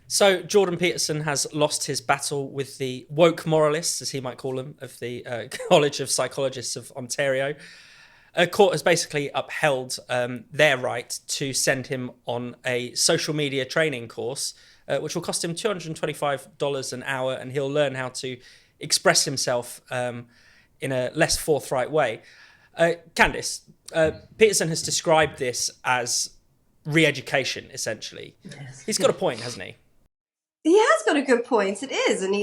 So Jordan Peterson has lost his battle with the woke moralists, as he might call them, of the College of Psychologists of Ontario. A court has basically upheld their right to send him on a social media training course, which will cost him $225 an hour, and he'll learn how to express himself in a less forthright way. Candice, Peterson has described this as re-education, essentially. Yes. He's got a point, hasn't he? He has got a good point. It is, and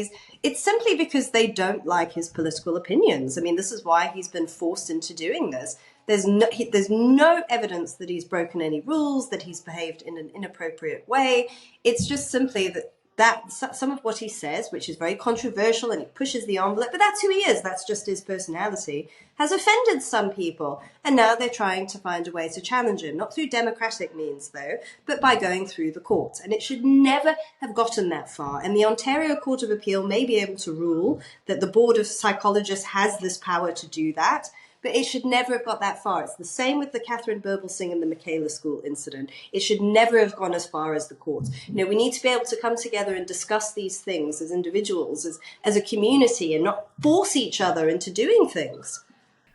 it's simply because they don't like his political opinions. I mean, this is why he's been forced into doing this. There's no evidence that he's broken any rules, that he's behaved in an inappropriate way. It's just simply that some of what he says, which is very controversial and he pushes the envelope, but that's who he is, that's just his personality, has offended some people. And now they're trying to find a way to challenge him, not through democratic means, though, but by going through the courts. And it should never have gotten that far. And the Ontario Court of Appeal may be able to rule that the Board of Psychologists has this power to do that, but it should never have got that far. It's the same with the Catherine Birbelsing and the Michaela School incident. It should never have gone as far as the courts. We need to be able to come together and discuss these things as individuals, as a community, and not force each other into doing things.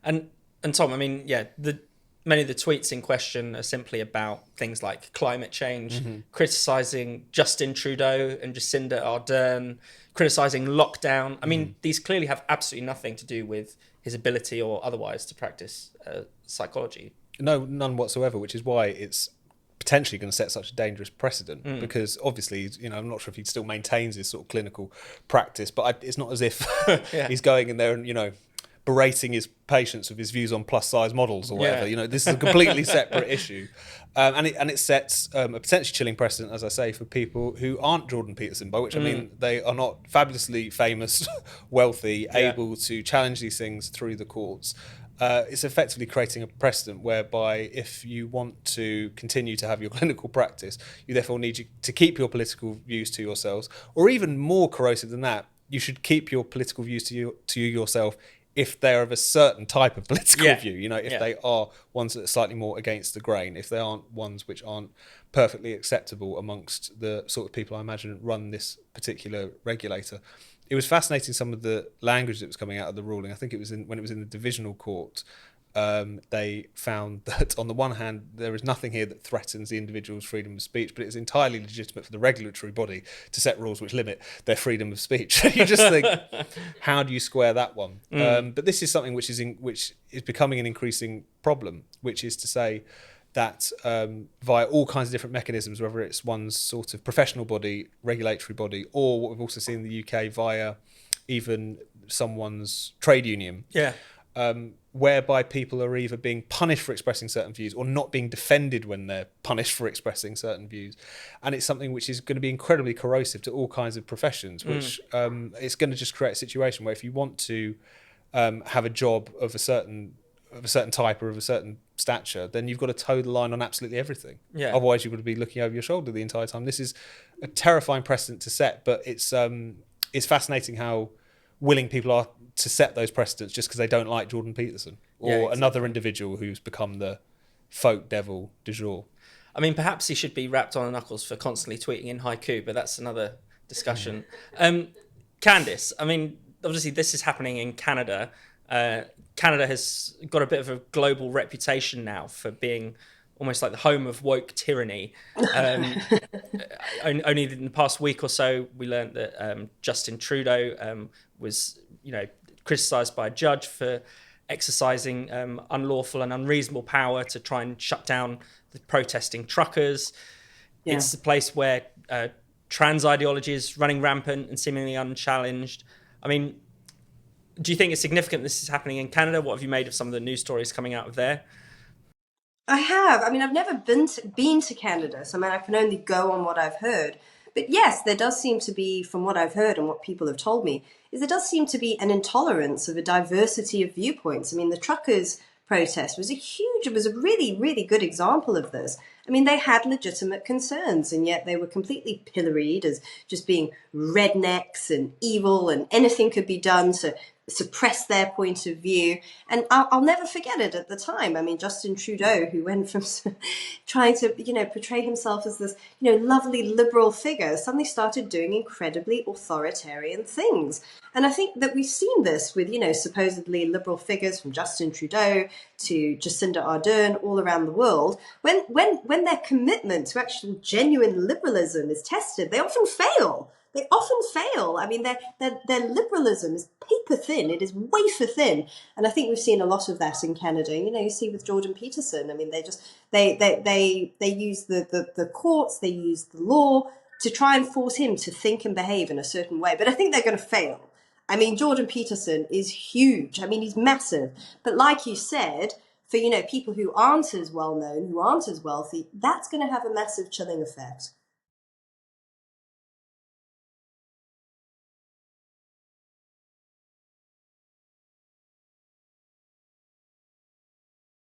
And Tom, I mean, many of the tweets in question are simply about things like climate change, criticising Justin Trudeau and Jacinda Ardern, criticising lockdown. I mean, these clearly have absolutely nothing to do with his ability or otherwise to practice psychology. No, none whatsoever, which is why it's potentially going to set such a dangerous precedent, because obviously, I'm not sure if he still maintains his sort of clinical practice, but it's not as if he's going in there and, berating his patients with his views on plus size models or whatever. This is a completely separate issue. And it sets a potentially chilling precedent, as I say, for people who aren't Jordan Peterson, by which I mean they are not fabulously famous, wealthy, able to challenge these things through the courts. It's effectively creating a precedent whereby if you want to continue to have your clinical practice, you therefore need to keep your political views to yourselves, or even more corrosive than that, you should keep your political views to you yourself if they're of a certain type of political view, if they are ones that are slightly more against the grain, if they aren't ones which aren't perfectly acceptable amongst the sort of people I imagine run this particular regulator. It was fascinating, some of the language that was coming out of the ruling. I think it was when it was in the divisional court. They found that on the one hand, there is nothing here that threatens the individual's freedom of speech, but it's entirely legitimate for the regulatory body to set rules which limit their freedom of speech. You just think, how do you square that one? But this is something which is becoming an increasing problem, which is to say that via all kinds of different mechanisms, whether it's one's sort of professional body, regulatory body, or what we've also seen in the UK via even someone's trade union. Whereby people are either being punished for expressing certain views or not being defended when they're punished for expressing certain views. And it's something which is going to be incredibly corrosive to all kinds of professions, which it's going to just create a situation where if you want to have a job of a certain type or of a certain stature, then you've got to toe the line on absolutely everything. Otherwise you're going to be looking over your shoulder the entire time. This is a terrifying precedent to set, but it's fascinating how willing people are to set those precedents just because they don't like Jordan Peterson or another individual who's become the folk devil du jour. I mean, perhaps he should be rapped on the knuckles for constantly tweeting in haiku, but that's another discussion. Candice, I mean, obviously this is happening in Canada. Canada has got a bit of a global reputation now for being almost like the home of woke tyranny. Only in the past week or so, we learned that Justin Trudeau was, criticised by a judge for exercising unlawful and unreasonable power to try and shut down the protesting truckers. It's a place where trans ideology is running rampant and seemingly unchallenged. I mean, do you think it's significant this is happening in Canada? What have you made of some of the news stories coming out of there? I have. I mean, I've never been to Canada, so I can only go on what I've heard. But yes, there does seem to be, from what I've heard and what people have told me, there does seem to be an intolerance of a diversity of viewpoints. I mean, the truckers' protest was it was a really, really good example of this. I mean, they had legitimate concerns, and yet they were completely pilloried as just being rednecks and evil, and anything could be done to suppress their point of view. And I'll never forget it at the time. I mean, Justin Trudeau, who went from trying to, portray himself as this, lovely liberal figure, suddenly started doing incredibly authoritarian things. And I think that we've seen this with, supposedly liberal figures from Justin Trudeau to Jacinda Ardern all around the world. When their commitment to actual genuine liberalism is tested, they often fail. They often fail. I mean, their liberalism is paper thin. It is wafer thin. And I think we've seen a lot of that in Canada. You see with Jordan Peterson. I mean, they use the courts, they use the law to try and force him to think and behave in a certain way. But I think they're going to fail. I mean, Jordan Peterson is huge. I mean, he's massive. But like you said, for, people who aren't as well known, who aren't as wealthy, that's going to have a massive chilling effect.